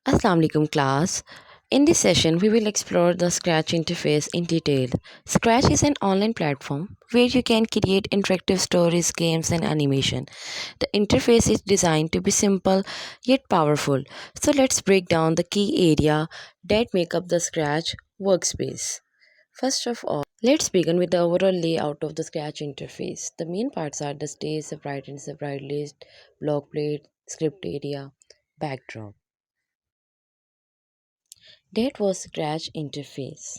Assalamu alaikum class. In this session, we will explore the Scratch interface in detail. Scratch is an online platform where you can create interactive stories, games, and animation. The interface is designed to be simple yet powerful. So let's break down the key area that make up the Scratch workspace. First of all, let's begin with the overall layout of the Scratch interface. The main parts are the stage, sprite and sprite list, block plate, script area, backdrop. That was Scratch interface.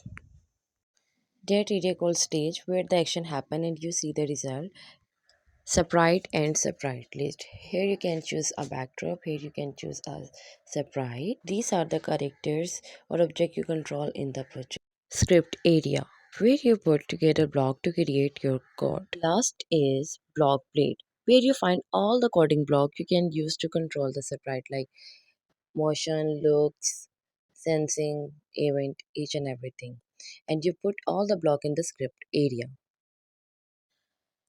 That area called stage where the action happen and you see the result. Sprite and sprite list. Here you can choose a backdrop. Here you can choose a sprite. These are the characters or object you control in the project. Script area where you put together block to create your code. Last is block plate where you find all the coding block you can use to control the sprite like motion, looks, sensing, event, each and everything. And you put all the block in the script area.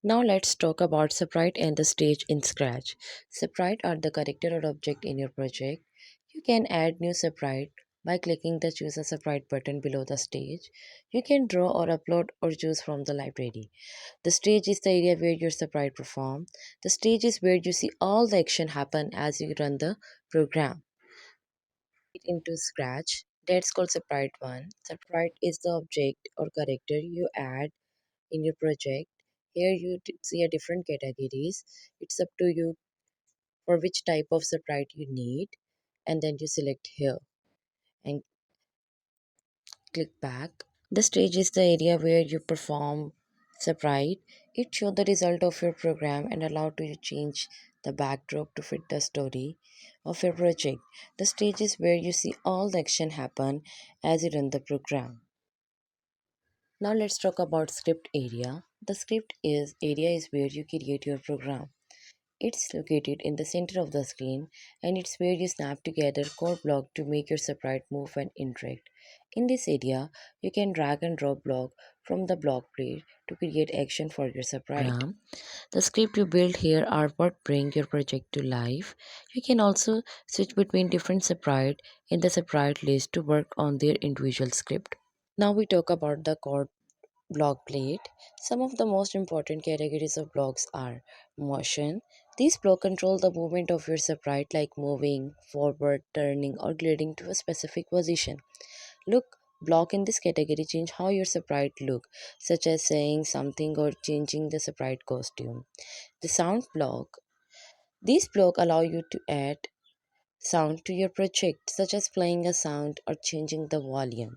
Now let's talk about sprite and the stage in Scratch. Sprite are the character or object in your project. You can add new sprite by clicking the choose a sprite button below the stage. You can draw or upload or choose from the library. The stage is the area where your sprite perform. The stage is where you see all the action happen as you run the program. It into Scratch. That's called sprite one. Sprite is the object or character you add in your project. Here you see a different categories. It's up to you for which type of sprite you need, and then you select here and click back. The stage is the area where you perform sprite. It shows the result of your program and allow to you change the backdrop to fit the story of your project. The stage is where you see all the action happen as you run the program. Now let's talk about script area. The script is area is where you create your program. It's located in the center of the screen and it's where you snap together code block to make your sprite move and interact. In this area, you can drag and drop block from the block plate to create action for your sprite. The script you build here are what bring your project to life. You can also switch between different sprite in the sprite list to work on their individual script. Now we talk about the code block plate. Some of the most important categories of blocks are motion. These blocks control the movement of your sprite like moving, forward, turning or gliding to a specific position. Look block in this category change how your sprite look, such as saying something or changing the sprite costume. The sound block. These blocks allow you to add sound to your project, such as playing a sound or changing the volume.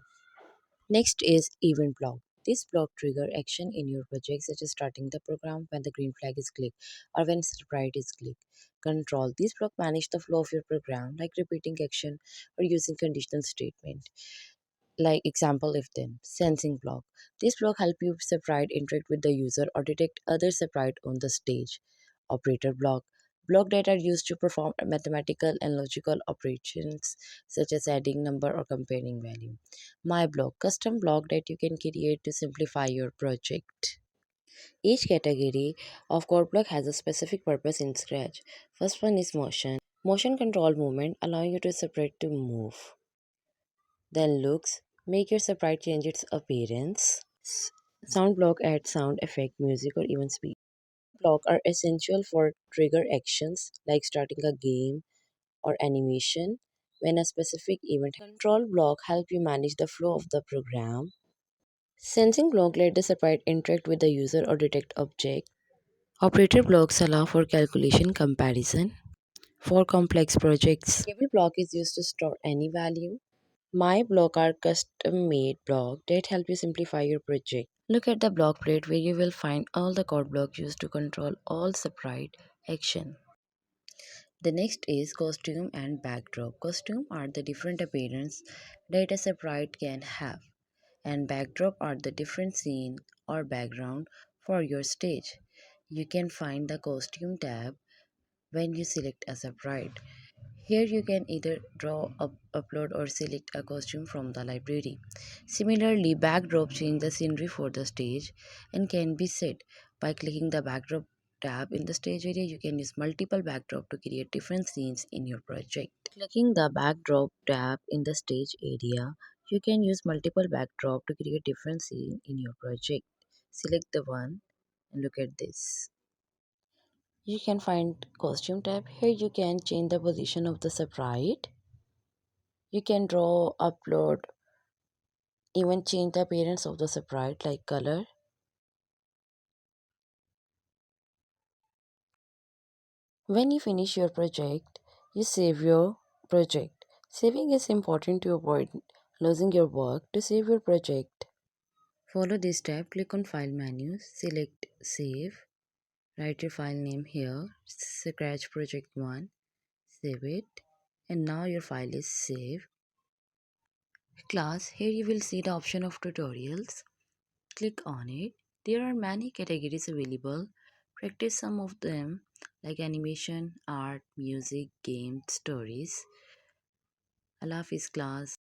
Next is event block. This block trigger action in your project such as starting the program when the green flag is clicked or when sprite is clicked. Control. These block manage the flow of your program like repeating action or using conditional statement. Like example if then. Sensing block. This block help you sprite interact with the user or detect other sprite on the stage. Operator block. Block that are used to perform mathematical and logical operations such as adding number or comparing value. My block, custom block that you can create to simplify your project. Each category of code block has a specific purpose in Scratch. First one is motion. Motion control movement, allowing you to separate to move. Then looks, make your sprite change its appearance. Sound block adds sound effect, music, or even speech. Block are essential for trigger actions like starting a game or animation when a specific event. Control block help you manage the flow of the program. Sensing block let the sprite interact with the user or detect object. Operator blocks allow for calculation comparison. For complex projects, table block is used to store any value. My block are custom made block that help you simplify your project. Look at the block plate where you will find all the code blocks used to control all sprite action. The next is costume and backdrop. Costume are the different appearance that a sprite can have, and backdrop are the different scene or background for your stage. You can find the costume tab when you select a sprite. Here you can either draw, upload or select a costume from the library. Similarly, backdrop change the scenery for the stage and can be set by clicking the backdrop tab in the stage area, you can use multiple backdrop to create different scenes in your project. Clicking the backdrop tab in the stage area, you can use multiple backdrop to create different scene in your project. Select the one and look at this. You can find costume tab. Here you can change the position of the sprite. You can draw, upload, even change the appearance of the sprite like color. When you finish your project, you save your project. Saving is important to avoid losing your work. To save your project, follow this step. Click on File menu, select Save, write your file name here, Scratch Project 1, save it, and now your file is saved. Class, here you will see the option of tutorials. Click on it. There are many categories available. Practice some of them like animation, art, music, games, stories. Allah Hafiz class.